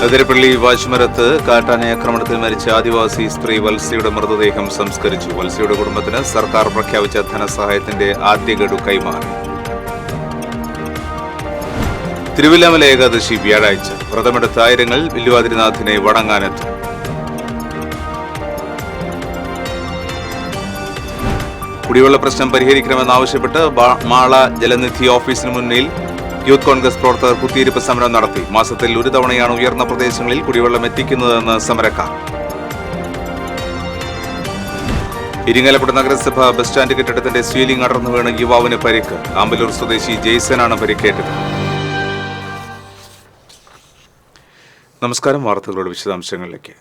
അതിരപ്പള്ളി വാശുമരത്ത് കാട്ടാന ആക്രമണത്തിൽ മരിച്ച ആദിവാസി സ്ത്രീ വത്സയുടെ മൃതദേഹം സംസ്കരിച്ചു. വത്സയുടെ കുടുംബത്തിന് സർക്കാർ പ്രഖ്യാപിച്ച ധനസഹായത്തിന്റെ ആദ്യ ഗഡു കൈമാറി. തിരുവില്ലാമല ഏകാദശി വ്യാഴാഴ്ച. വ്രതമെടുത്ത ആയിരങ്ങൾ വില്ലുവാതിരിനാഥിനെ വണങ്ങാനെത്തും. കുടിവെള്ള പ്രശ്നം പരിഹരിക്കണമെന്നാവശ്യപ്പെട്ട് മാള ജലനിധി ഓഫീസിന് മുന്നിൽ യൂത്ത് കോൺഗ്രസ് പ്രവർത്തകർ കുത്തിയിരിപ്പ് സമരം നടത്തി. മാസത്തിൽ ഒരു തവണയാണ് ഉയർന്ന പ്രദേശങ്ങളിൽ കുടിവെള്ളം എത്തിക്കുന്നതെന്ന് സമരക്കാർ. ഇരിങ്ങാലക്കുട നഗരസഭ ബസ് സ്റ്റാൻഡ് കെട്ടിടത്തിന്റെ സീലിംഗ് അടർന്നു വീണ് യുവാവിന് പരിക്ക്. ആമ്പലൂർ സ്വദേശി ജെയ്സനാണ് പരിക്കേറ്റത്. നമസ്കാരം. വാർത്തകളുടെ വിശദാംശങ്ങളിലേക്ക്.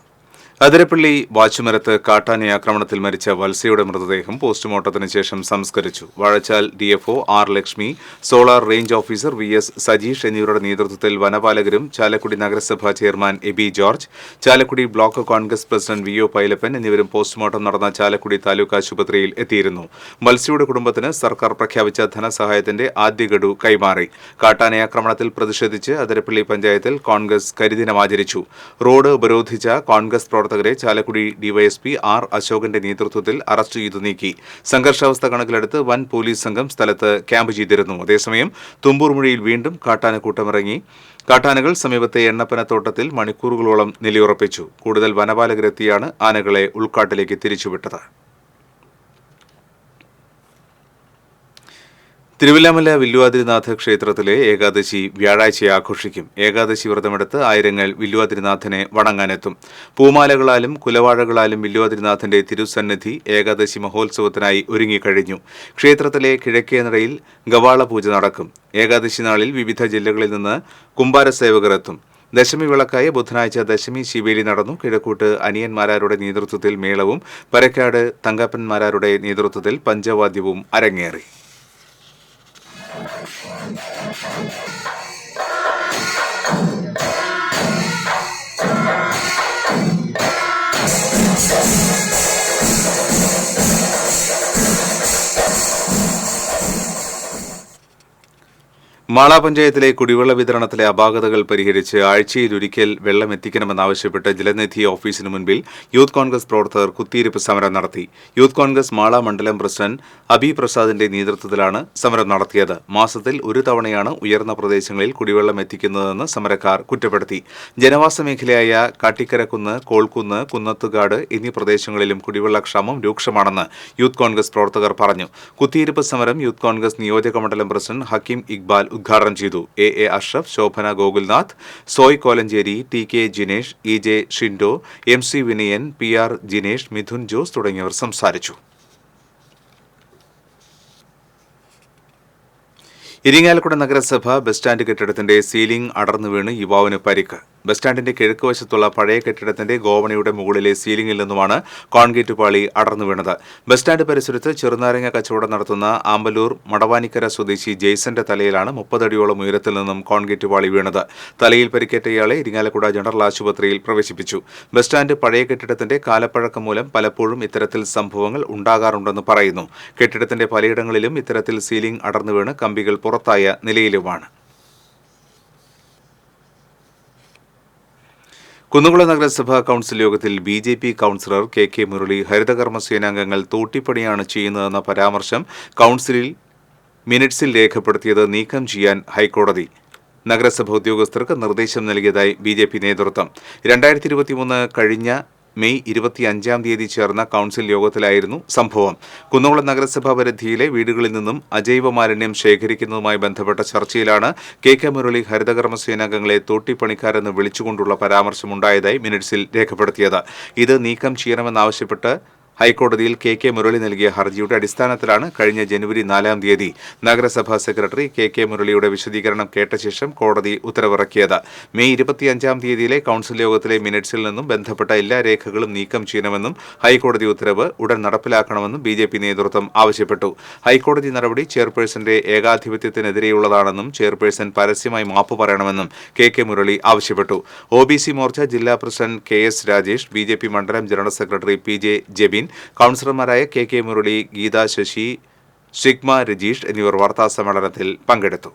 അതിരപ്പള്ളി വാച്ചുമരത്ത് കാട്ടാന ആക്രമണത്തിൽ മരിച്ച വത്സയുടെ മൃതദേഹം പോസ്റ്റ്മോർട്ടത്തിന് ശേഷം സംസ്കരിച്ചു. Vazhachal DFO R Lakshmi, solar range officer VS Sajeesh എന്നിവരുടെ നേതൃത്വത്തിൽ വനപാലകരും ചാലക്കുടി നഗരസഭാ chairman AB George, Chalakudy block Congress president VO Pailappan എന്നിവരും പോസ്റ്റ്മോർട്ടം നടന്ന ചാലക്കുടി താലൂക്ക് ആശുപത്രിയിൽ എത്തിയിരുന്നു. വത്സയുടെ കുടുംബത്തിന് സർക്കാർ പ്രഖ്യാപിച്ച ധനസഹായത്തിന്റെ ആദ്യ ഗഡു കൈമാറി. കാട്ടാന ആക്രമണത്തിൽ പ്രതിഷേധിച്ച് അതിരപ്പള്ളി പഞ്ചായത്തിൽ കോൺഗ്രസ് കരിദിനം ആചരിച്ചു. റോഡ് ഉപരോധിച്ച കോൺഗ്രസ് പ്രവർത്തകരെ ചാലക്കുടി ഡിവൈഎസ്പി ആർ അശോകന്റെ നേതൃത്വത്തിൽ അറസ്റ്റ് ചെയ്തു നീക്കി. സംഘർഷാവസ്ഥ കണക്കിലെടുത്ത് വൻ പോലീസ് സംഘം സ്ഥലത്ത് ക്യാമ്പ് ചെയ്തിരുന്നു. അതേസമയം തുമ്പൂർമുഴിയിൽ വീണ്ടും കാട്ടാനക്കൂട്ടമിറങ്ങി. കാട്ടാനകൾ സമീപത്തെ എണ്ണപ്പനത്തോട്ടത്തിൽ മണിക്കൂറുകളോളം നിലയുറപ്പിച്ചു. കൂടുതൽ വനപാലകരെത്തിയാണ് ആനകളെ ഉൾക്കാട്ടിലേക്ക് തിരിച്ചുവിട്ടത്. തിരുവില്ലാമല വില്ലുവാതിരിനാഥ ക്ഷേത്രത്തിലെ ഏകാദശി വ്യാഴാഴ്ച ആഘോഷിക്കും. ഏകാദശി വ്രതമെടുത്ത് ആയിരങ്ങൾ വില്ലുവാതിരിനാഥനെ വണങ്ങാനെത്തും. പൂമാലകളാലും കുലവാഴകളാലും വില്ലുവാതിരിനാഥന്റെ തിരുസന്നിധി ഏകാദശി മഹോത്സവത്തിനായി ഒരുങ്ങിക്കഴിഞ്ഞു. ക്ഷേത്രത്തിലെ കിഴക്കേ നടയിൽ ഗവാള പൂജ നടക്കും. ഏകാദശി നാളിൽ വിവിധ ജില്ലകളിൽ നിന്ന് കുംഭാരസേവകർ എത്തും. ദശമി വിളക്കായ ബുധനാഴ്ച ദശമി ശിവേലി നടന്നു. കിഴക്കൂട്ട് അനിയന്മാരാരുടെ നേതൃത്വത്തിൽ മേളവും പരക്കാട് തങ്കപ്പന്മാരാരുടെ നേതൃത്വത്തിൽ പഞ്ചവാദ്യവും അരങ്ങേറി. മാള പഞ്ചായത്തിലെ കുടിവെള്ള വിതരണത്തിലെ അപാകതകൾ പരിഹരിച്ച് ആഴ്ചയിലൊരിക്കൽ വെള്ളം എത്തിക്കണമെന്നാവശ്യപ്പെട്ട് ജലനിധി ഓഫീസിന് മുൻപിൽ യൂത്ത് കോൺഗ്രസ് പ്രവർത്തകർ കുത്തിയിരിപ്പ് സമരം നടത്തി. യൂത്ത് കോൺഗ്രസ് മാള മണ്ഡലം പ്രസിഡന്റ് അബി പ്രസാദിന്റെ നേതൃത്വത്തിലാണ് സമരം നടത്തിയത്. മാസത്തിൽ ഒരു തവണയാണ് ഉയർന്ന പ്രദേശങ്ങളിൽ കുടിവെള്ളം എത്തിക്കുന്നതെന്ന് സമരക്കാർ കുറ്റപ്പെടുത്തി. ജനവാസ മേഖലയായ കാട്ടിക്കരക്കുന്ന്, കോൾക്കുന്ന്, കുന്നത്തുകാട് എന്നീ പ്രദേശങ്ങളിലും കുടിവെള്ളക്ഷാമം രൂക്ഷമാണെന്ന് യൂത്ത് കോൺഗ്രസ് പ്രവർത്തകർ പറഞ്ഞു. കുത്തിയിരിപ്പ് സമരം യൂത്ത് കോൺഗ്രസ് നിയോജക മണ്ഡലം പ്രസിഡന്റ് ഹക്കീം ഇക്ബാൽ ഉദ്ഘാടനം ചെയ്തു. A Ashraf, Shobhana Gokulnath, Soy Kolenchery, TK Jinesh, EJ Shindo, MC Vinayan, PR Jinesh, Mithun Jose തുടങ്ങിയവർ സംസാരിച്ചു. ഇരിങ്ങാലക്കുട നഗരസഭ ബസ് സ്റ്റാൻഡ് കെട്ടിടത്തിന്റെ സീലിംഗ് അടർന്നു വീണ് യുവാവിന് പരിക്ക്. ബസ് സ്റ്റാൻഡിന്റെ കിഴക്ക് വശത്തുള്ള പഴയ കെട്ടിടത്തിന്റെ ഗോവണിയുടെ മുകളിലെ സീലിംഗിൽ നിന്നുമാണ് കോൺക്രീറ്റ് പാളി അടർന്നു വീണത്. ബസ് സ്റ്റാൻഡ് പരിസരത്ത് ചെറുനാരങ്ങ കച്ചവടം നടത്തുന്ന ആമ്പലൂർ മടവാനിക്കര സ്വദേശി ജെയ്സന്റെ തലയിലാണ് 30 അടിയോളം ഉയരത്തിൽ നിന്നും കോൺക്രീറ്റ് പാളി വീണത്. തലയിൽ പരിക്കേറ്റ ഇയാളെ ഇരിങ്ങാലക്കുട ജനറൽ ആശുപത്രിയിൽ പ്രവേശിപ്പിച്ചു. ബസ് സ്റ്റാൻഡ് പഴയ കെട്ടിടത്തിന്റെ കാലപ്പഴക്കം മൂലം പലപ്പോഴും ഇത്തരത്തിൽ സംഭവങ്ങൾ ഉണ്ടാകാറുണ്ടെന്ന് പറയുന്നു. കെട്ടിടത്തിന്റെ പലയിടങ്ങളിലും ഇത്തരത്തിൽ സീലിംഗ് അടർന്നു വീണ് കമ്പികൾ പുറത്തായ നിലയിലുമാണ്. കുന്നുകുളം നഗരസഭാ കൌൺസിൽ യോഗത്തിൽ BJP കൌൺസിലർ KK മുരളി ഹരിതകർമ്മ സേനാംഗങ്ങൾ തോട്ടിപ്പണിയാണ് ചെയ്യുന്നതെന്ന പരാമർശം കൌൺസിലിൽ മിനിറ്റ്സിൽ രേഖപ്പെടുത്തിയത് നീക്കം ചെയ്യാൻ ഹൈക്കോടതി നഗരസഭ ഉദ്യോഗസ്ഥർക്ക് നിർദ്ദേശം നൽകിയതായി BJP നേതൃത്വം. 2023 കഴിഞ്ഞ മെയ് 25 ചേർന്ന കൌൺസിൽ യോഗത്തിലായിരുന്നു സംഭവം. കുന്നംകുളം നഗരസഭാ പരിധിയിലെ വീടുകളിൽ നിന്നും അജൈവ മാലിന്യം ശേഖരിക്കുന്നതുമായി ബന്ധപ്പെട്ട ചർച്ചയിലാണ് KK മുരളി ഹരിതകർമ്മ സേനാംഗങ്ങളെ തോട്ടിപ്പണിക്കാരെന്ന് വിളിച്ചുകൊണ്ടുള്ള പരാമർശമുണ്ടായതായി മിനിറ്റ്സിൽ രേഖപ്പെടുത്തിയത്. ഇത് നീക്കം ചെയ്യണമെന്നാവശ്യപ്പെട്ട് ഹൈക്കോടതിയിൽ KK മുരളി നൽകിയ ഹർജിയുടെ അടിസ്ഥാനത്തിലാണ് കഴിഞ്ഞ ജനുവരി 4 നഗരസഭാ സെക്രട്ടറി KK മുരളിയുടെ വിശദീകരണം കേട്ട ശേഷം കോടതി ഉത്തരവിറക്കിയത്. മെയ് 25 കൌൺസിൽ യോഗത്തിലെ മിനിറ്റ്സിൽ നിന്നും ബന്ധപ്പെട്ട എല്ലാ രേഖകളും നീക്കം ചെയ്യണമെന്നും ഹൈക്കോടതി ഉത്തരവ് ഉടൻ നടപ്പിലാക്കണമെന്നും BJP നേതൃത്വം ആവശ്യപ്പെട്ടു. ഹൈക്കോടതി നടപടി ചെയർപേഴ്സന്റെ ഏകാധിപത്യത്തിനെതിരെയുള്ളതാണെന്നും ചെയർപേഴ്സൺ പരസ്യമായി മാപ്പ് പറയണമെന്നും KK മുരളി ആവശ്യപ്പെട്ടു. OBC മോർച്ച ജില്ലാ പ്രസിഡന്റ് KS രാജേഷ്, BJP മണ്ഡലം ജനറൽ സെക്രട്ടറി PJ ജെബിൻ, കൌൺസിലർമാരായ KK മുരളി, ഗീത ശശി, ഷിഗ്മ രജീഷ് എന്നിവർ വാർത്താസമ്മേളനത്തിൽ പങ്കെടുത്തു.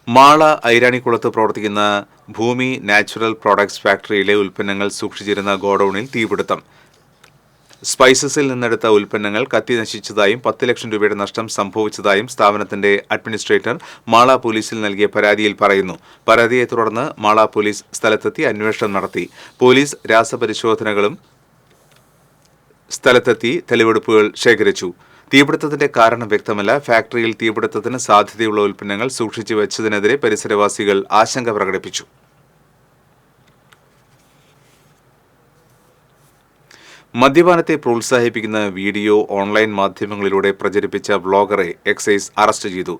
മാള ഐരാണിക്കുളത്ത് പ്രവർത്തിക്കുന്ന ഭൂമി നാച്ചുറൽ പ്രോഡക്ട്സ് ഫാക്ടറിയിലെ ഉൽപ്പന്നങ്ങൾ സൂക്ഷിച്ചിരുന്ന ഗോഡൌണിൽ തീപിടുത്തം. സ്പൈസസിൽ നിന്നെടുത്ത ഉൽപ്പന്നങ്ങൾ കത്തി നശിച്ചതായും 10 ലക്ഷം രൂപയുടെ നഷ്ടം സംഭവിച്ചതായും സ്ഥാപനത്തിന്റെ അഡ്മിനിസ്ട്രേറ്റർ മാള പോലീസിൽ നൽകിയ പരാതിയിൽ പറയുന്നു. പരാതിയെ തുടർന്ന് മാള പോലീസ് സ്ഥലത്തെത്തി അന്വേഷണം നടത്തി. പോലീസ് രാസപരിശോധനകളും സ്ഥലത്തെത്തി തെളിവെടുപ്പുകൾ ശേഖരിച്ചു. തീപിടുത്തത്തിന്റെ കാരണം വ്യക്തമല്ല. ഫാക്ടറിയിൽ തീപിടുത്തത്തിന് സാധ്യതയുള്ള ഉൽപ്പന്നങ്ങൾ സൂക്ഷിച്ചു വെച്ചതിനെതിരെ പരിസരവാസികൾ ആശങ്ക പ്രകടിപ്പിച്ചു. മദ്യപാനത്തെ പ്രോത്സാഹിപ്പിക്കുന്ന വീഡിയോ ഓൺലൈൻ മാധ്യമങ്ങളിലൂടെ പ്രചരിപ്പിച്ച വ്ളോഗറെ എക്സൈസ് അറസ്റ്റ് ചെയ്തു.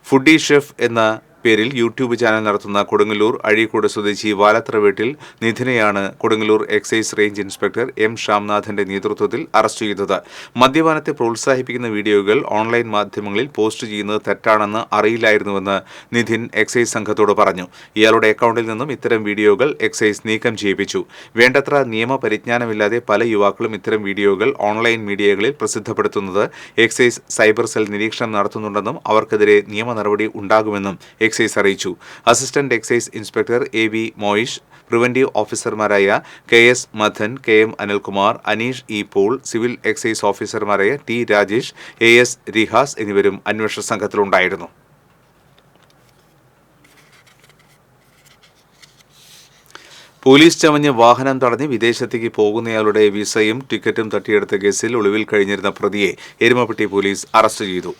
ഫുഡി ഷെഫ് എന്ന പേരിൽ യൂട്യൂബ് ചാനൽ നടത്തുന്ന കൊടുങ്ങല്ലൂർ അഴീക്കോട് സ്വദേശി വാലത്ര വീട്ടിൽ നിധിനെയാണ് Kodungallur excise range inspector M ശ്യാംനാഥന്റെ നേതൃത്വത്തിൽ അറസ്റ്റ് ചെയ്തത്. മദ്യപാനത്തെ പ്രോത്സാഹിപ്പിക്കുന്ന വീഡിയോകൾ ഓൺലൈൻ മാധ്യമങ്ങളിൽ പോസ്റ്റ് ചെയ്യുന്നത് തെറ്റാണെന്ന് അറിയില്ലായിരുന്നുവെന്ന് നിധിൻ എക്സൈസ് സംഘത്തോട് പറഞ്ഞു. ഇയാളുടെ അക്കൗണ്ടിൽ നിന്നും ഇത്തരം വീഡിയോകൾ എക്സൈസ് നീക്കം ചെയ്യിപ്പിച്ചു. വേണ്ടത്ര നിയമപരിജ്ഞാനമില്ലാതെ പല യുവാക്കളും ഇത്തരം വീഡിയോകൾ ഓൺലൈൻ മീഡിയകളിൽ പ്രസിദ്ധപ്പെടുത്തുന്നത് എക്സൈസ് സൈബർ സെൽ നിരീക്ഷണം നടത്തുന്നുണ്ടെന്നും അവർക്കെതിരെ നിയമ നടപടി ഉണ്ടാകുമെന്നും എക്സൈസ് അറിയിച്ചു. Assistant excise inspector A V Moyish, preventive ഓഫീസർമാരായ K S Madhan, K M Anilkumar, Aneesh E Paul, civil excise ഓഫീസർമാരായ T Rajesh, A S Rihas എന്നിവരും അന്വേഷണ സംഘത്തിലുണ്ടായിരുന്നു. പോലീസ് ചമഞ്ഞ് വാഹനം തടഞ്ഞ് വിദേശത്തേക്ക് പോകുന്നയാളുടെ വിസയും ടിക്കറ്റും തട്ടിയെടുത്ത കേസിൽ ഒളിവിൽ കഴിഞ്ഞിരുന്ന പ്രതിയെ എരുമപ്പെട്ടി പോലീസ് അറസ്റ്റ് ചെയ്തു.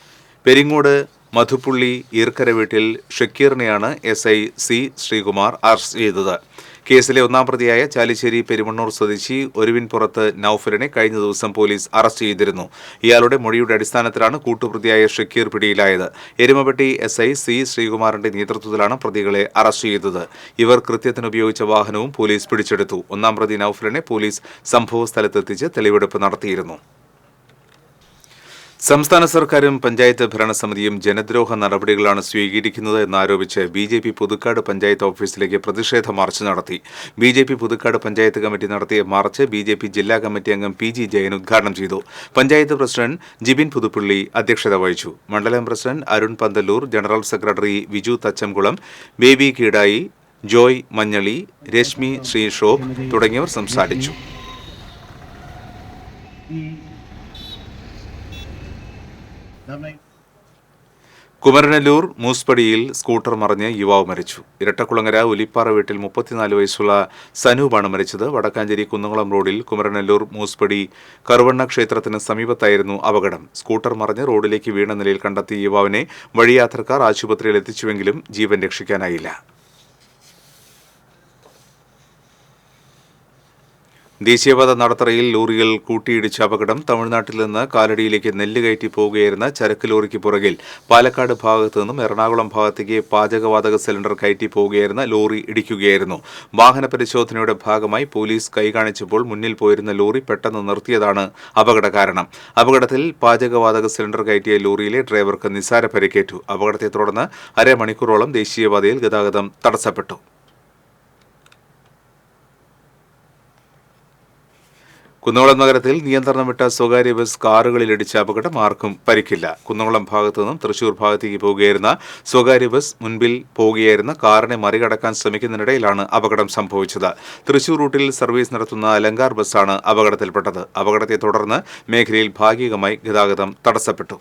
പെരിങ്ങോട് മധുപ്പുള്ളി ഈർക്കര വീട്ടിൽ ഷക്കീറിനെയാണ് SI സി ശ്രീകുമാർ അറസ്റ്റ് ചെയ്തത്. കേസിലെ ഒന്നാം പ്രതിയായ ചാലിശ്ശേരി പെരുമണ്ണൂർ സ്വദേശി ഒരുവിൻപുറത്ത് നൌഫലിനെ കഴിഞ്ഞ ദിവസം പോലീസ് അറസ്റ്റ് ചെയ്തിരുന്നു. ഇയാളുടെ മൊഴിയുടെ അടിസ്ഥാനത്തിലാണ് കൂട്ടുപ്രതിയായ ഷക്കീർ പിടിയിലായത്. എരുമപ്പെട്ടി SI സി ശ്രീകുമാറിന്റെ നേതൃത്വത്തിലാണ് പ്രതികളെ അറസ്റ്റ് ചെയ്തത്. ഇവർ കൃത്യത്തിന് ഉപയോഗിച്ച വാഹനവും പോലീസ് പിടിച്ചെടുത്തു. ഒന്നാം പ്രതി നൌഫലിനെ പോലീസ് സംഭവസ്ഥലത്തെത്തിച്ച് തെളിവെടുപ്പ് നടത്തിയിരുന്നു. സംസ്ഥാന സർക്കാരും പഞ്ചായത്ത് ഭരണസമിതിയും ജനദ്രോഹ നടപടികളാണ് സ്വീകരിക്കുന്നത് എന്നാരോപിച്ച് BJP പുതുക്കാട് പഞ്ചായത്ത് ഓഫീസിലേക്ക് പ്രതിഷേധ മാർച്ച് നടത്തി. BJP പുതുക്കാട് പഞ്ചായത്ത് കമ്മിറ്റി നടത്തിയ മാർച്ച് BJP ജില്ലാ കമ്മിറ്റി അംഗം PG ജയൻ ഉദ്ഘാടനം ചെയ്തു. പഞ്ചായത്ത് പ്രസിഡന്റ് ജിബിൻ പുതുപ്പള്ളി അധ്യക്ഷത വഹിച്ചു. മണ്ഡലം president Arun Panthalloor, general secretary Viju Thachamkulam, Baby Keedayi, Joy Manjali, Reshmi Sreeshop തുടങ്ങിയവർ സംസാരിച്ചു. കുമരനെല്ലൂർ മൂസ്പടിയിൽ സ്കൂട്ടർ മറിഞ്ഞ് യുവാവ് മരിച്ചു. ഇരട്ടക്കുളങ്ങര ഒലിപ്പാറ വീട്ടിൽ 34 വയസ്സുള്ള സനൂപാണ് മരിച്ചത്. വടക്കാഞ്ചേരി കുന്നംകുളം റോഡിൽ കുമരനെല്ലൂർ മൂസ്പടി കറുവണ്ണ ക്ഷേത്രത്തിന് സമീപത്തായിരുന്നു അപകടം. സ്കൂട്ടർ മറിഞ്ഞ് റോഡിലേക്ക് വീണ നിലയിൽ കണ്ടെത്തിയ യുവാവിനെ വഴിയാത്രക്കാർ ആശുപത്രിയിൽ എത്തിച്ചുവെങ്കിലും ജീവൻ രക്ഷിക്കാനായില്ല. ദേശീയപാത നടത്തറയിൽ ലോറികൾ കൂട്ടിയിടിച്ച അപകടം. തമിഴ്നാട്ടിൽ നിന്ന് കാലടിയിലേക്ക് നെല്ല് കയറ്റി പോവുകയായിരുന്ന ചരക്ക് ലോറിക്ക് പുറകിൽ പാലക്കാട് ഭാഗത്തു നിന്നും എറണാകുളം ഭാഗത്തേക്ക് പാചകവാതക സിലിണ്ടർ കയറ്റി പോവുകയായിരുന്ന ലോറി ഇടിക്കുകയായിരുന്നു. വാഹന പരിശോധനയുടെ ഭാഗമായി പോലീസ് കൈകാണിച്ചപ്പോൾ മുന്നിൽ പോയിരുന്ന ലോറി പെട്ടെന്ന് നിർത്തിയതാണ് അപകട കാരണം. അപകടത്തിൽ പാചകവാതക സിലിണ്ടർ കയറ്റിയ ലോറിയിലെ ഡ്രൈവർക്ക് നിസ്സാര പരിക്കേറ്റു. അപകടത്തെ തുടർന്ന് അരമണിക്കൂറോളം ദേശീയപാതയിൽ ഗതാഗതം തടസ്സപ്പെട്ടു. കുന്നംകുളം നഗരത്തിൽ നിയന്ത്രണം വിട്ട സ്വകാര്യ ബസ് കാറുകളിലിടിച്ച അപകടം. ആർക്കും പരിക്കില്ല. കുന്നംകുളം ഭാഗത്തു നിന്നും തൃശൂർ ഭാഗത്തേക്ക് പോവുകയായിരുന്ന സ്വകാര്യ ബസ് മുൻപിൽ പോവുകയായിരുന്ന കാറിനെ മറികടക്കാൻ ശ്രമിക്കുന്നതിനിടയിലാണ് അപകടം സംഭവിച്ചത്. തൃശൂർ റൂട്ടിൽ സർവീസ് നടത്തുന്ന അലങ്കാർ ബസ്സാണ് അപകടത്തിൽപ്പെട്ടത്. അപകടത്തെ തുടർന്ന് മേഖലയിൽ ഭാഗികമായി ഗതാഗതം തടസ്സപ്പെട്ടു.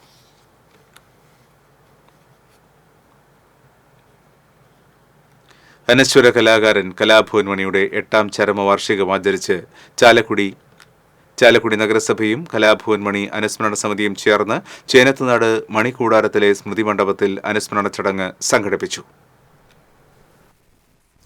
അനശ്വര കലാകാരൻ കലാഭവൻ മണിയുടെ 8ാം ചരമവാർഷികം ആചരിച്ച് ചാലക്കുടി നഗരസഭയും കലാഭവൻ മണി അനുസ്മരണ സമിതിയും ചേർന്ന് ചേനത്തുനാട് മണിക്കൂടാരത്തിലെ സ്മൃതി മണ്ഡപത്തിൽ അനുസ്മരണ ചടങ്ങ് സംഘടിപ്പിച്ചു.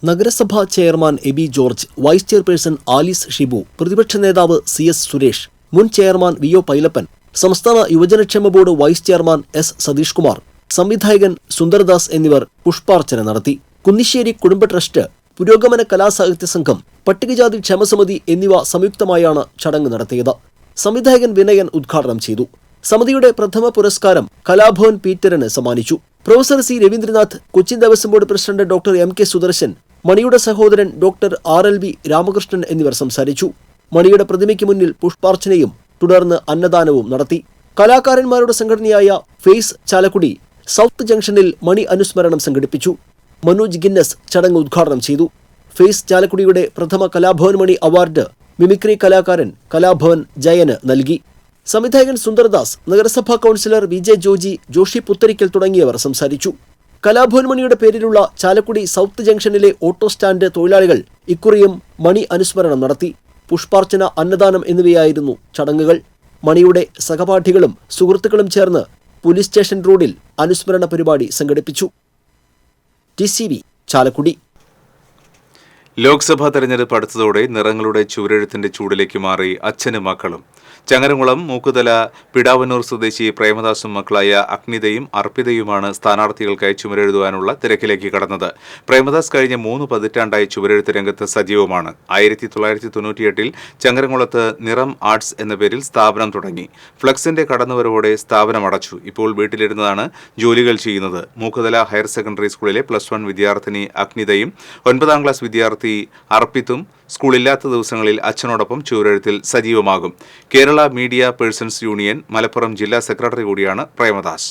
നഗരസഭാ chairman AB George, vice chairperson Alice Shibu, പ്രതിപക്ഷ നേതാവ് CS സുരേഷ്, മുൻ ചെയർമാൻ VO പൈലപ്പൻ, സംസ്ഥാന യുവജനക്ഷേമ board vice chairman S Satheesh Kumar, സംവിധായകൻ സുന്ദർദാസ് എന്നിവർ പുഷ്പാർച്ചന നടത്തി. കുന്നിശ്ശേരി കുടുംബ ട്രസ്റ്റ്, പുരോഗമന കലാസാഹിത്യ സംഘം, പട്ടികജാതി ക്ഷേമസമിതി എന്നിവ സംയുക്തമായാണ് ചടങ്ങ് നടത്തിയത്. സംവിധായകൻ വിനയൻ ഉദ്ഘാടനം ചെയ്തു. സമിതിയുടെ പ്രഥമ പുരസ്കാരം കലാഭവൻ പീറ്ററിന് സമ്മാനിച്ചു. Professor C Raveendranath, Cochin Devaswom board president doctor MK Sudarshan, മണിയുടെ സഹോദരൻ ഡോക്ടർ RLB രാമകൃഷ്ണൻ എന്നിവർ സംസാരിച്ചു. മണിയുടെ പ്രതിമയ്ക്ക് മുന്നിൽ പുഷ്പാർച്ചനയും തുടർന്ന് അന്നദാനവും നടത്തി. കലാകാരന്മാരുടെ സംഘടനയായ ഫേസ് ചാലക്കുടി, സൗത്ത് ജംഗ്ഷനിൽ മണി അനുസ്മരണം സംഘടിപ്പിച്ചു. മനോജ് ഗിന്നസ് ചടങ്ങ് ഉദ്ഘാടനം ചെയ്തു. ഫേസ് ചാലക്കുടിയുടെ പ്രഥമ കലാഭവൻ മണി അവാർഡ് മിമിക്രി കലാകാരൻ കലാഭവൻ ജയന് നൽകി. സംവിധായകൻ സുന്ദർദാസ്, നഗരസഭാ കൗൺസിലർ വി.ജെ. ജോജി, ജോഷി പുത്തരിക്കൽ തുടങ്ങിയവർ സംസാരിച്ചു. കലാഭവൻ മണിയുടെ പേരിലുള്ള ചാലക്കുടി സൗത്ത് ജംഗ്ഷനിലെ ഓട്ടോ സ്റ്റാൻഡ് തൊഴിലാളികൾ ഇക്കുറിയും മണി അനുസ്മരണം നടത്തി. പുഷ്പാർച്ചന, അന്നദാനം എന്നിവയായിരുന്നു ചടങ്ങുകൾ. മണിയുടെ സഹപാഠികളും സുഹൃത്തുക്കളും ചേർന്ന് പോലീസ് സ്റ്റേഷൻ റോഡിൽ അനുസ്മരണ പരിപാടി സംഘടിപ്പിച്ചു. TCV ചാലക്കുടി. ലോക്സഭാ തെരഞ്ഞെടുപ്പ് അടുത്തതോടെ നിറങ്ങളുടെ ചുവരെഴുത്തിന്റെ ചൂടിലേക്ക് മാറി അച്ഛനും മക്കളും. ചങ്ങരംകുളം മൂക്കുതല പിടാവന്നൂർ സ്വദേശി പ്രേമദാസും മക്കളായ അഗ്നിതയും അർപ്പിതയുമാണ് സ്ഥാനാർത്ഥികൾക്കായി ചുമരെഴുതുവാനുള്ള തിരക്കിലേക്ക് കടന്നത്. പ്രേമദാസ് കഴിഞ്ഞ 3 പതിറ്റാണ്ടായി ചുവരെഴുത്ത് രംഗത്ത് സജീവമാണ്. 1998 ചങ്ങരംകുളത്ത് നിറം ആർട്സ് എന്ന പേരിൽ സ്ഥാപനം തുടങ്ങി. ഫ്ലക്സിന്റെ കടന്നുവരവോടെ സ്ഥാപനം അടച്ചു. ഇപ്പോൾ വീട്ടിലിരുന്നാണ് ജോലികൾ ചെയ്യുന്നത്. മൂക്കുതല ഹയർ സെക്കൻഡറി സ്കൂളിലെ +1 വിദ്യാർത്ഥിനി അഗ്നിതയും 9ാം ക്ലാസ് വിദ്യാർത്ഥി അർപ്പിത്തും സ്കൂളില്ലാത്ത ദിവസങ്ങളിൽ അച്ഛനോടൊപ്പം ചുവരെഴുത്തിൽ സജീവമാകും. Kerala media persons union Malappuram ജില്ലാ സെക്രട്ടറി കൂടിയാണ് പ്രേമദാസ്.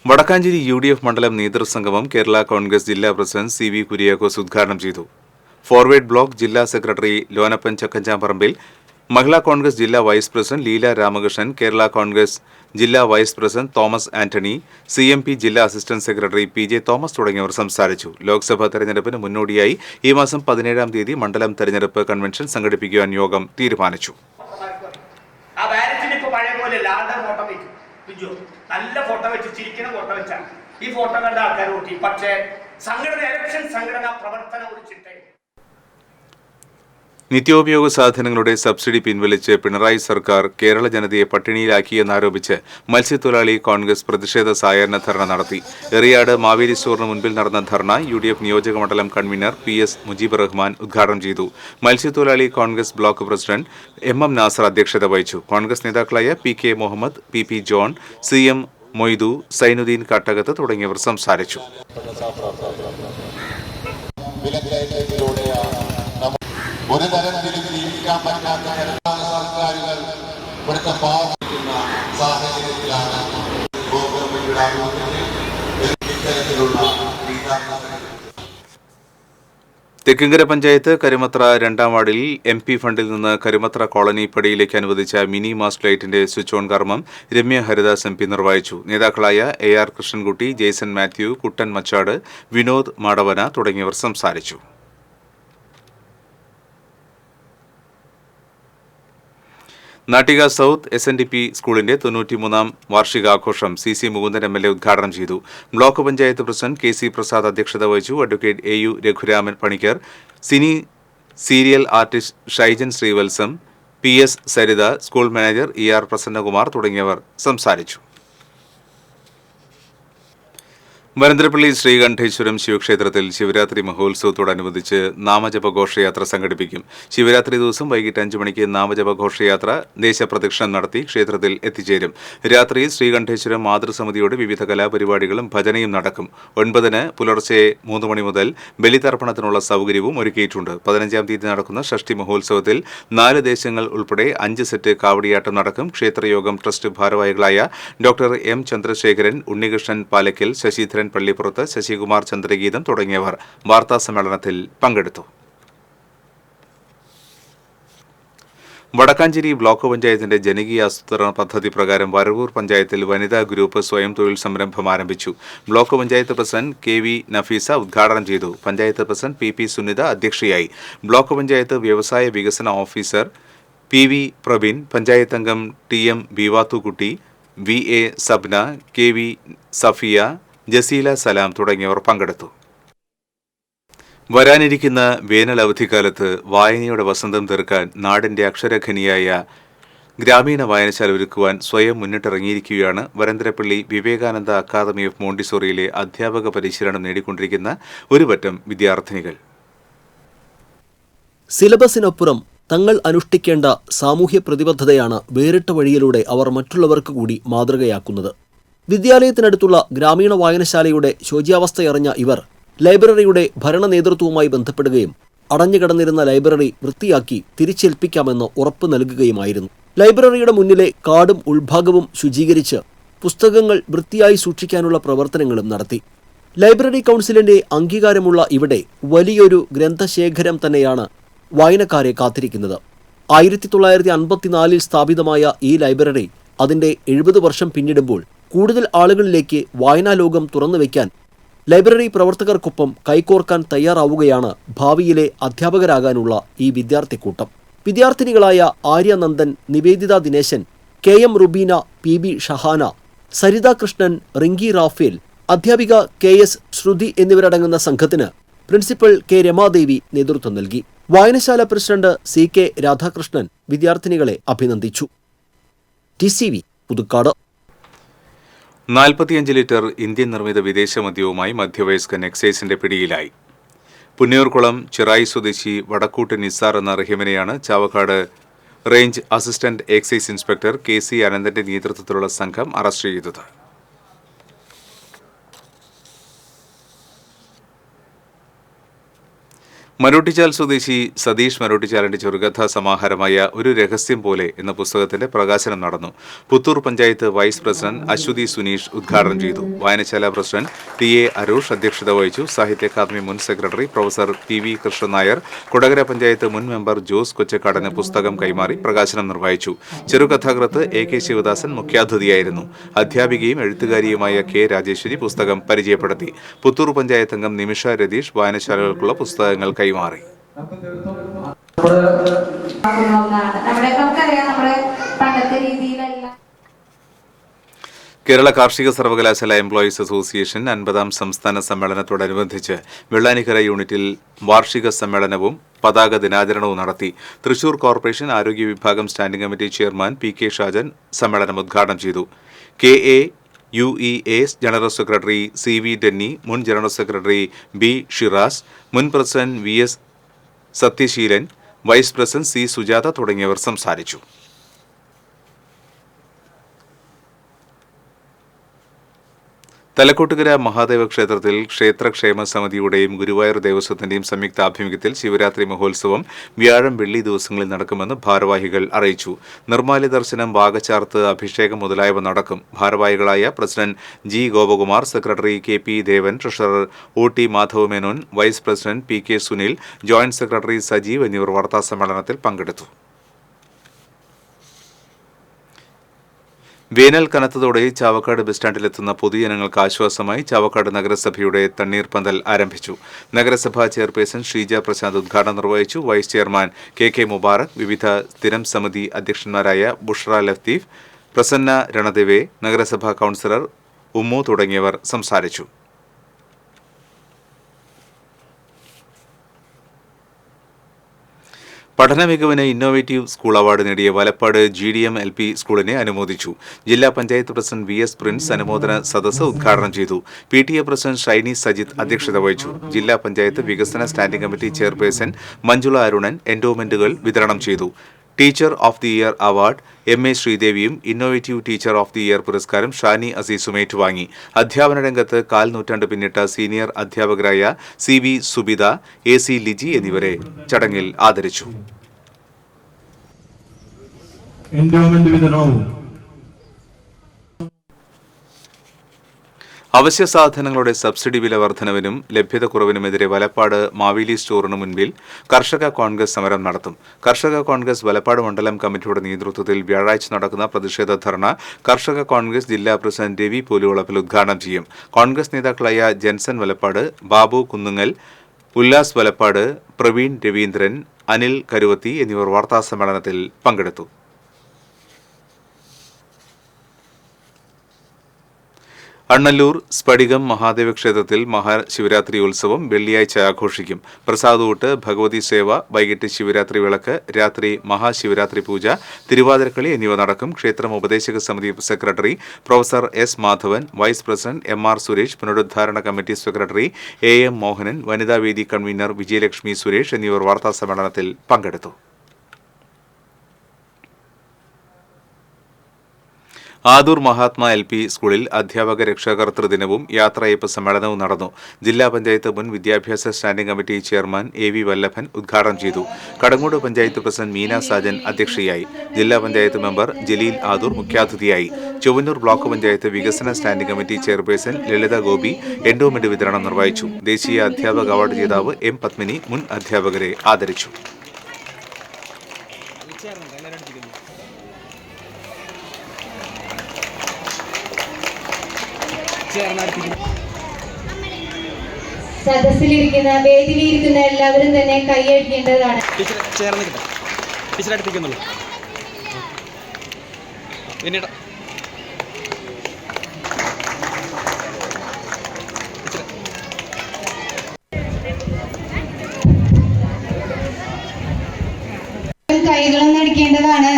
വടക്കാഞ്ചേരി UDF മണ്ഡലം നേതൃസംഗമം കേരള കോൺഗ്രസ് ജില്ലാ പ്രസിഡന്റ് CV കുര്യാക്കോസ് ഉദ്ഘാടനം ചെയ്തു. ഫോർവേഡ് ബ്ലോക്ക് ജില്ലാ സെക്രട്ടറി ലോനപ്പൻ ചക്കഞ്ചാമ്പറമ്പിൽ, മഹിളാ കോൺഗ്രസ് ജില്ലാ വൈസ് പ്രസിഡന്റ് ലീല രാമകൃഷ്ണൻ, കേരള കോൺഗ്രസ് ജില്ലാ vice president Thomas Antony, CMP ജില്ലാ അസിസ്റ്റന്റ് സെക്രട്ടറി PJ തോമസ് തുടങ്ങിയവർ സംസാരിച്ചു. ലോക്സഭാ തെരഞ്ഞെടുപ്പിന് മുന്നോടിയായി ഈ മാസം 17-ാം തീയതി മണ്ഡലം തെരഞ്ഞെടുപ്പ് കൺവെൻഷൻ സംഘടിപ്പിക്കുവാൻ യോഗം തീരുമാനിച്ചു. നല്ല ഫോട്ടോ വെച്ച് ചിരിക്കുന്ന ഫോട്ടോ വെച്ചാൽ ഈ ഫോട്ടോ കണ്ട ആൾക്കാർ കൂട്ടി. പക്ഷേ ഇലക്ഷൻ സംഘടനാ പ്രവർത്തനം ഒരു ചിട്ട. നിത്യോപയോഗ സാധനങ്ങളുടെ സബ്സിഡി പിൻവലിച്ച് പിണറായി സർക്കാർ കേരള ജനതയെ പട്ടിണിയിലാക്കിയെന്നാരോപിച്ച് മത്സ്യത്തൊഴിലാളി കോൺഗ്രസ് പ്രതിഷേധ സായാഹ്ന ധർണ നടത്തി. എറിയാട് മാവേലി സ്റ്റോറിന് മുൻപിൽ നടന്ന ധർണ UDF നിയോജക മണ്ഡലം കൺവീനർ PS മുജീബ് റഹ്മാൻ ഉദ്ഘാടനം ചെയ്തു. മത്സ്യത്തൊഴിലാളി Congress block president MM Nasar അധ്യക്ഷത വഹിച്ചു. കോൺഗ്രസ് നേതാക്കളായ PK Muhammad, PP John, CM Moithu, Zainuddin Kattakath തുടങ്ങിയവർ സംസാരിച്ചു. ഒരു തരത്തിലും ജീവിക്കാൻ പറ്റാത്ത സർക്കാരുകൾ ഇവിടുത്തെ പാവക്കുന്ന സാഹചര്യത്തിലാണ് ഇത്തരത്തിലുള്ള. തെക്കിങ്കര പഞ്ചായത്ത് കരുമത്ര 2ാം വാർഡിൽ MP ഫണ്ടിൽ നിന്ന് കരുമത്ര കോളനി പടിയിലേക്ക് അനുവദിച്ച മിനി മാസ്റ്റ് ലൈറ്റിന്റെ സ്വിച്ച് ഓൺ കർമ്മം രമ്യ ഹരിദാസ് MP നിർവഹിച്ചു. നേതാക്കളായ AR കൃഷ്ണൻകുട്ടി, ജെയ്സൺ മാത്യു, കുട്ടൻ മച്ചാട്, വിനോദ് മാടവന തുടങ്ങിയവർ സംസാരിച്ചു. നാട്ടിക സൗത്ത് SNDP സ്കൂളിന്റെ 93ാം വാർഷികാഘോഷം CC മുകുന്ദൻ MLA ഉദ്ഘാടനം ചെയ്തു. Block panchayat president KC Prasad അധ്യക്ഷത വഹിച്ചു. Advocate AU Raghuraman Panicker, cine serial artist Shaijan Sreevalsam, PS Saritha, school manager ER Prasannakumar തുടങ്ങിയവർ സംസാരിച്ചു. വരന്തരപ്പള്ളി ശ്രീകണ്ഠേശ്വരം ശിവക്ഷേത്രത്തിൽ ശിവരാത്രി മഹോത്സവത്തോടനുബന്ധിച്ച് നാമജപ ഘോഷയാത്ര സംഘടിപ്പിക്കും. ശിവരാത്രി ദിവസം വൈകിട്ട് 5 മണിക്ക് നാമജപ ഘോഷയാത്ര ദേശപ്രദക്ഷിണം നടത്തി ക്ഷേത്രത്തിൽ എത്തിച്ചേരും. രാത്രിയിൽ ശ്രീകണ്ഠേശ്വരം മാതൃസമിതിയുടെ വിവിധ കലാപരിപാടികളും ഭജനയും നടക്കും. 9-ന് പുലർച്ചെ 3 മണി മുതൽ ബലിതർപ്പണത്തിനുള്ള സൗകര്യവും ഒരുക്കിയിട്ടുണ്ട്. 15-ാം തീയതി നടക്കുന്ന ഷഷ്ടി മഹോത്സവത്തിൽ 4 ദേശങ്ങൾ ഉൾപ്പെടെ 5 സെറ്റ് കാവടിയാട്ടം നടക്കും. ക്ഷേത്രയോഗം ട്രസ്റ്റ് ഭാരവാഹികളായ ഡോക്ടർ M ചന്ദ്രശേഖരൻ, ഉണ്ണികൃഷ്ണൻ പാലക്കൽ, ശശിധരൻ പള്ളിപ്പുറത്ത്, ശശികുമാർ ചന്ദ്രഗീതം തുടങ്ങിയവർ വാർത്താസമ്മേളനത്തിൽ പങ്കെടുത്തു. വടക്കാഞ്ചേരി ബ്ലോക്ക് പഞ്ചായത്തിന്റെ ജനകീയ ആസൂത്രണ പദ്ധതി പ്രകാരം വരവൂർ പഞ്ചായത്തിൽ വനിതാ ഗ്രൂപ്പ് സ്വയം തൊഴിൽ സംരംഭം ആരംഭിച്ചു. Block panchayat president KV Nafeesa ഉദ്ഘാടനം ചെയ്തു. പഞ്ചായത്ത് പ്രസിഡന്റ് PP സുനിത അധ്യക്ഷയായി. ബ്ലോക്ക് പഞ്ചായത്ത് വ്യവസായ വികസന ഓഫീസർ PV പ്രവീൺ, പഞ്ചായത്ത് അംഗം TM ബീവാത്തുകുട്ടി, VA Sabna, KV Safiya, Jaseela സലാം തുടങ്ങിയവർ പങ്കെടുത്തു. വരാനിരിക്കുന്ന വേനൽ അവധിക്കാലത്ത് വായനയുടെ വസന്തം തീർക്കാൻ നാടിന്റെ അക്ഷരഖനിയായ ഗ്രാമീണ വായനശാല ഒരുക്കുവാൻ സ്വയം മുന്നിട്ടിറങ്ങിയിരിക്കുകയാണ് വരന്തരപ്പള്ളി വിവേകാനന്ദ അക്കാദമി ഓഫ് മോണ്ടിസോറിയിലെ അധ്യാപക പരിശീലനം നേടിക്കൊണ്ടിരിക്കുന്ന ഒരു പറ്റം വിദ്യാർത്ഥിനികൾ. സിലബസിനപ്പുറം തങ്ങൾ അനുഷ്ഠിക്കേണ്ട സാമൂഹ്യ പ്രതിബദ്ധതയാണ് വേറിട്ട വഴിയിലൂടെ അവർ മറ്റുള്ളവർക്ക് കൂടി മാതൃകയാക്കുന്നത്. വിദ്യാലയത്തിനടുത്തുള്ള ഗ്രാമീണ വായനശാലയുടെ ശോച്യാവസ്ഥയറിഞ്ഞ ഇവർ ലൈബ്രറിയുടെ ഭരണ നേതൃത്വവുമായി ബന്ധപ്പെടുകയും അടഞ്ഞുകിടന്നിരുന്ന ലൈബ്രറി വൃത്തിയാക്കി തിരിച്ചേൽപ്പിക്കാമെന്ന് ഉറപ്പ് നൽകുകയുമായിരുന്നു. ലൈബ്രറിയുടെ മുന്നിലെ കാടും ഉൾഭാഗവും ശുചീകരിച്ച് പുസ്തകങ്ങൾ വൃത്തിയായി സൂക്ഷിക്കാനുള്ള പ്രവർത്തനങ്ങളും നടത്തി. ലൈബ്രറി കൗൺസിലിന്റെ അംഗീകാരമുള്ള ഇവിടെ വലിയൊരു ഗ്രന്ഥശേഖരം തന്നെയാണ് വായനക്കാരെ കാത്തിരിക്കുന്നത്. 1954 സ്ഥാപിതമായ ഈ ലൈബ്രറി അതിന്റെ 70 വർഷം പിന്നിടുമ്പോൾ കൂടുതൽ ആളുകളിലേക്ക് വായനാലോകം തുറന്നുവെക്കാൻ ലൈബ്രറി പ്രവർത്തകർക്കൊപ്പം കൈകോർക്കാൻ തയ്യാറാവുകയാണ് ഭാവിയിലെ അധ്യാപകരാകാനുള്ള ഈ വിദ്യാർത്ഥിക്കൂട്ടം. വിദ്യാർത്ഥിനികളായ Arya Nandan, Niveditha Dineshan, KM Rubeena, PB Shahana, Saritha Krishnan, Rinki Raphael, അധ്യാപിക KS ശ്രുതി എന്നിവരടങ്ങുന്ന സംഘത്തിന് പ്രിൻസിപ്പൽ K രമാദേവി നേതൃത്വം നൽകി. വായനശാല പ്രസിഡന്റ് CK രാധാകൃഷ്ണൻ വിദ്യാർത്ഥിനികളെ അഭിനന്ദിച്ചു. TCV പുതുക്കാട്. 45 ലിറ്റർ ഇന്ത്യൻ നിർമ്മിത വിദേശ മദ്യവുമായി മധ്യവയസ്കൻ എക്സൈസിന്റെ പിടിയിലായി. പുന്നയൂർകുളം ചിറായി സ്വദേശി വടക്കൂട്ട് നിസാർ എന്ന റഹീമിനെയാണ് Chavakkad range assistant excise inspector KC അനന്തന്റെ നേതൃത്വത്തിലുള്ള സംഘം അറസ്റ്റ് ചെയ്തത്. മരോട്ടിച്ചാൽ സ്വദേശി സതീഷ് മരോട്ടിച്ചാലിന്റെ ചെറുകഥാ സമാഹാരമായ ഒരു രഹസ്യം പോലെ എന്ന പുസ്തകത്തിന്റെ പ്രകാശനം നടന്നു. പുത്തൂർ പഞ്ചായത്ത് വൈസ് പ്രസിഡന്റ് അശ്വതി സുനീഷ് ഉദ്ഘാടനം ചെയ്തു. വായനശാല പ്രസിഡന്റ് TA അരൂഷ് അധ്യക്ഷത വഹിച്ചു. സാഹിത്യ അക്കാദമി മുൻ secretary professor PV Krishnan Nair, Kodakara panchayat മുൻ മെമ്പർ ജോസ് കൊച്ചക്കാടന് പുസ്തകം കൈമാറി പ്രകാശനം നിർവഹിച്ചു. ചെറുകഥാകൃത്ത് AK ശിവദാസൻ മുഖ്യാതിഥിയായിരുന്നു. അധ്യാപികയും എഴുത്തുകാരിയുമായ K രാജേശ്വരി പുസ്തകം പരിചയപ്പെടുത്തി. പുത്തൂർ പഞ്ചായത്ത് അംഗം നിമിഷ രതീഷ് വായനശാലകൾക്കുള്ള പുസ്തകങ്ങൾ കൈമാറി. കേരള കാർഷിക സർവകലാശാല എംപ്ലോയീസ് അസോസിയേഷൻ 50ാം സംസ്ഥാന സമ്മേളനത്തോടനുബന്ധിച്ച് വെള്ളാനിക്കര യൂണിറ്റിൽ വാർഷിക സമ്മേളനവും പതാക ദിനാചരണവും നടത്തി. തൃശൂർ കോർപ്പറേഷൻ ആരോഗ്യ വിഭാഗം standing committee chairman PK Shajan സമ്മേളനം ഉദ്ഘാടനം ചെയ്തു. KAUEA general secretary CV Denny, മുൻ ജനറൽ സെക്രട്ടറി B ഷിറാസ്, മുൻ president VS Sathyaseelan, vice president C Sujatha തുടങ്ങിയവർ സംസാരിച്ചു. തലക്കോട്ടുകര മഹാദേവ ക്ഷേത്രത്തിൽ ക്ഷേത്രക്ഷേമ സമിതിയുടെയും ഗുരുവായൂർ ദേവസ്വത്തിന്റെയും സംയുക്ത ആഭിമുഖ്യത്തിൽ ശിവരാത്രി മഹോത്സവം വ്യാഴം വെള്ളി ദിവസങ്ങളിൽ നടക്കുമെന്ന് ഭാരവാഹികൾ അറിയിച്ചു. നിർമ്മാല്യ ദർശനം, വാകച്ചാർത്ത്, അഭിഷേകം മുതലായവ നടക്കും. ഭാരവാഹികളായ president G Gopakumar, secretary KP Devan, treasurer OT Madhavamenon, vice president PK Sunil, joint secretary Sajeev എന്നിവർ വാർത്താസമ്മേളനത്തിൽ പങ്കെടുത്തു. വേനൽ കനത്തതോടെ ചാവക്കാട് ബസ് സ്റ്റാൻഡിലെത്തുന്ന പൊതുജനങ്ങൾക്ക് ആശ്വാസമായി ചാവക്കാട് നഗരസഭയുടെ തണ്ണീർപ്പന്തൽ ആരംഭിച്ചു. നഗരസഭാ ചെയർപേഴ്സൺ ഷീജ പ്രശാന്ത് ഉദ്ഘാടനം നിർവഹിച്ചു. വൈസ് ചെയർമാൻ KK മുബാറക്, വിവിധ സ്ഥിരം സമിതി അധ്യക്ഷന്മാരായ ബുഷ്ര ലത്തീഫ്, പ്രസന്ന രണദേവെ, നഗരസഭാ കൗൺസിലർ ഉമ്മു തുടങ്ങിയവർ സംസാരിച്ചു. പഠന മികവിന് ഇന്നോവേറ്റീവ് സ്കൂൾ അവാർഡ് നേടിയ വലപ്പാട് GDM LP സ്കൂളിനെ അനുമോദിച്ചു. ജില്ലാ പഞ്ചായത്ത് പ്രസിഡന്റ് VS പ്രിൻസ് അനുമോദന സദസ്സ് ഉദ്ഘാടനം ചെയ്തു. PTA പ്രസിഡന്റ് ഷൈനി സജിത്ത് അധ്യക്ഷത വഹിച്ചു. ജില്ലാ പഞ്ചായത്ത് വികസന standing committee chairperson Manjula Arunan എൻഡോമെന്റുകൾ വിതരണം ചെയ്തു. Teacher of the year award MA ശ്രീദേവിയും innovative teacher of the year പുരസ്കാരം ഷാനി അസീസും ഏറ്റുവാങ്ങി. അധ്യാപന രംഗത്ത് കാൽ നൂറ്റാണ്ട് പിന്നിട്ട സീനിയർ അധ്യാപകരായ CV സുബിത, AC ലിജി എന്നിവരെ ചടങ്ങിൽ ആദരിച്ചു. അവശ്യ സാധനങ്ങളുടെ സബ്സിഡി വില വർധനവിനും ലഭ്യത കുറവിനുമെതിരെ വലപ്പാട് മാവേലി സ്റ്റോറിന് മുൻപിൽ കർഷക കോൺഗ്രസ് സമരം നടത്തും. കർഷക കോൺഗ്രസ് വലപ്പാട് മണ്ഡലം കമ്മിറ്റിയുടെ നേതൃത്വത്തിൽ വ്യാഴാഴ്ച നടക്കുന്ന പ്രതിഷേധ ധർണ കർഷക കോൺഗ്രസ് ജില്ലാ പ്രസിഡന്റ് രവി പോലുവളപ്പിൽ ഉദ്ഘാടനം ചെയ്യും. കോൺഗ്രസ് നേതാക്കളായ ജെൻസൺ വലപ്പാട്, ബാബു കുന്നുങ്ങൽ, ഉല്ലാസ് വലപ്പാട്, പ്രവീൺ രവീന്ദ്രൻ, അനിൽ കരുവത്തി എന്നിവർ വാർത്താസമ്മേളനത്തിൽ പങ്കെടുത്തു. അണ്ണല്ലൂർ സ്ഫടികം മഹാദേവ ക്ഷേത്രത്തിൽ മഹാശിവരാത്രി ഉത്സവം വെള്ളിയാഴ്ച ആഘോഷിക്കും. പ്രസാദൂട്ട്, ഭഗവതി സേവ, വൈകിട്ട് ശിവരാത്രി വിളക്ക്, രാത്രി മഹാശിവരാത്രി പൂജ, തിരുവാതിരക്കളി എന്നിവ നടക്കും. ക്ഷേത്രം ഉപദേശക സമിതി സെക്രട്ടറി professor S Madhavan, vice president MR Suresh, പുനരുദ്ധാരണ കമ്മിറ്റി സെക്രട്ടറി AM മോഹനൻ, വനിതാവേദി കൺവീനർ വിജയലക്ഷ്മി സുരേഷ് എന്നിവർ വാർത്താസമ്മേളനത്തിൽ പങ്കെടുത്തു. ആദൂർ മഹാത്മാ LP സ്കൂളിൽ അധ്യാപക രക്ഷാകർതൃ ദിനവും യാത്രയയപ്പ് സമ്മേളനവും നടന്നു. ജില്ലാ പഞ്ചായത്ത് മുൻ വിദ്യാഭ്യാസ സ്റ്റാൻഡിംഗ് കമ്മിറ്റി ചെയർമാൻ AV വല്ലഭൻ ഉദ്ഘാടനം ചെയ്തു. കടങ്ങോട് പഞ്ചായത്ത് പ്രസിഡന്റ് മീന സാജൻ അധ്യക്ഷയായി. ജില്ലാ പഞ്ചായത്ത് മെമ്പർ ജലീൽ ആദൂർ മുഖ്യാതിഥിയായി. ചൊവ്വന്നൂർ ബ്ലോക്ക് പഞ്ചായത്ത് വികസന സ്റ്റാൻഡിംഗ് കമ്മിറ്റി ചെയർപേഴ്സൺ ലളിത ഗോപി എൻഡോമെന്റ് വിതരണം നിർവഹിച്ചു. ദേശീയ അധ്യാപക അവാർഡ് ജേതാവ് M. പത്മിനി മുൻ അധ്യാപകരെ ആദരിച്ചു. സദസ്സിലിരിക്കുന്ന വേദിയിലിരിക്കുന്ന എല്ലാവരും തന്നെ കൈയടിക്കേണ്ടതാണ്. കൈകളൊന്നും അടിക്കേണ്ടതാണ്.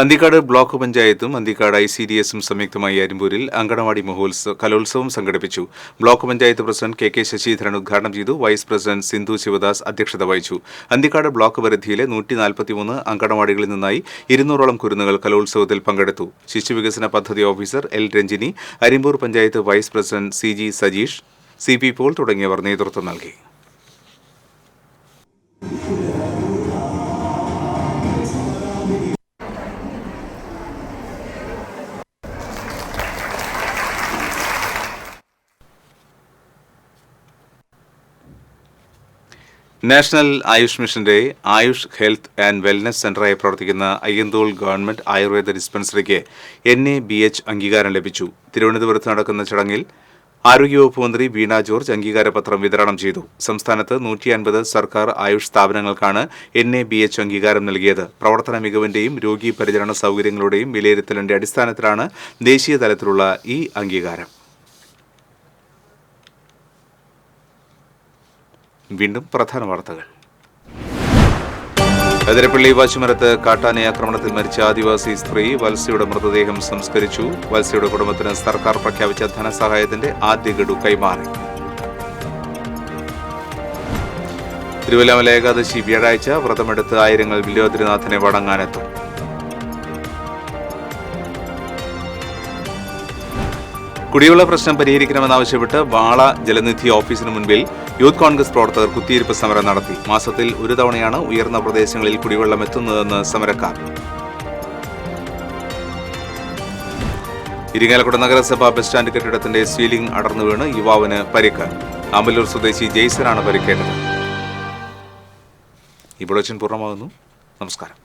അന്തിക്കാട് ബ്ലോക്ക് പഞ്ചായത്തും അന്തിക്കാട് ICDSും സംയുക്തമായി അരിമ്പൂരിൽ അങ്കണവാടി കലോത്സവം സംഘടിപ്പിച്ചു. Block panchayat president KK Sasidharan ഉദ്ഘാടനം ചെയ്തു. വൈസ് പ്രസിഡന്റ് സിന്ധു ശിവദാസ് അധ്യക്ഷത വഹിച്ചു. അന്തിക്കാട് ബ്ലോക്ക് പരിധിയിലെ 143 അങ്കണവാടികളിൽ നിന്നായി 200ഓളം കുരുന്നുകൾ കലോത്സവത്തിൽ പങ്കെടുത്തു. ശിശുവികസന പദ്ധതി officer L. Ranjini, Arimpur panchayat vice president CG Sajeesh, CP Paul തുടങ്ങിയവർ നേതൃത്വം നൽകി. നാഷണൽ ആയുഷ് മിഷന്റെ ആയുഷ് ഹെൽത്ത് ആൻഡ് വെൽനസ് സെന്ററായി പ്രവർത്തിക്കുന്ന അയ്യന്തോൾ ഗവൺമെന്റ് ആയുർവേദ ഡിസ്പെൻസറിക്ക് NABH അംഗീകാരം ലഭിച്ചു. തിരുവനന്തപുരത്ത് നടക്കുന്ന ചടങ്ങിൽ ആരോഗ്യവകുപ്പ് മന്ത്രി വീണ ജോർജ് അംഗീകാരപത്രം വിതരണം ചെയ്തു. സംസ്ഥാനത്ത് 150 സർക്കാർ ആയുഷ് സ്ഥാപനങ്ങൾക്കാണ് NABH അംഗീകാരം നൽകിയത്. പ്രവർത്തന മികവിന്റെയും രോഗി പരിചരണ സൗകര്യങ്ങളുടെയും വിലയിരുത്തലിന്റെ അടിസ്ഥാനത്തിലാണ് ദേശീയ തലത്തിലുള്ള ഈ അംഗീകാരം. വീണ്ടും പ്രധാന വാർത്തകൾ. അതിരപ്പള്ളി വാശുമരത്ത് കാട്ടാന ആക്രമണത്തിൽ മരിച്ച ആദിവാസി സ്ത്രീ വത്സയുടെ മൃതദേഹം സംസ്കരിച്ചു. വത്സയുടെ കുടുംബത്തിന് സർക്കാർ പ്രഖ്യാപിച്ച ധനസഹായത്തിന്റെ ആദ്യ ഗഡു കൈമാറി. തിരുവല്ലാമല ഏകാദശി വ്യാഴാഴ്ച വ്രതമെടുത്ത് ആയിരങ്ങൾ വില്ലോദ്രിനാഥനെ വണങ്ങാനെത്തും. കുടിവെള്ള പ്രശ്നം പരിഹരിക്കണമെന്നാവശ്യപ്പെട്ട് വാള ജലനിധി ഓഫീസിന് മുൻപിൽ യൂത്ത് കോൺഗ്രസ് പ്രവർത്തകർ കുത്തിയിരിപ്പ് സമരം നടത്തി. മാസത്തിൽ ഒരു തവണയാണ് ഉയർന്ന പ്രദേശങ്ങളിൽ കുടിവെള്ളം എത്തുന്നതെന്ന് സമരക്കാർ. ഇരിങ്ങാലക്കുട നഗരസഭ ബസ് സ്റ്റാൻഡ് കെട്ടിടത്തിന്റെ സീലിംഗ് അടർന്നു വീണ് യുവാവിന് പരിക്ക്. ആമ്പല്ലൂർ സ്വദേശി ജെയ്സനാണ് പരിക്കേറ്റത്. ഈ ബുള്ളറ്റിൻ പൂർണ്ണമാകുന്നു. നമസ്കാരം.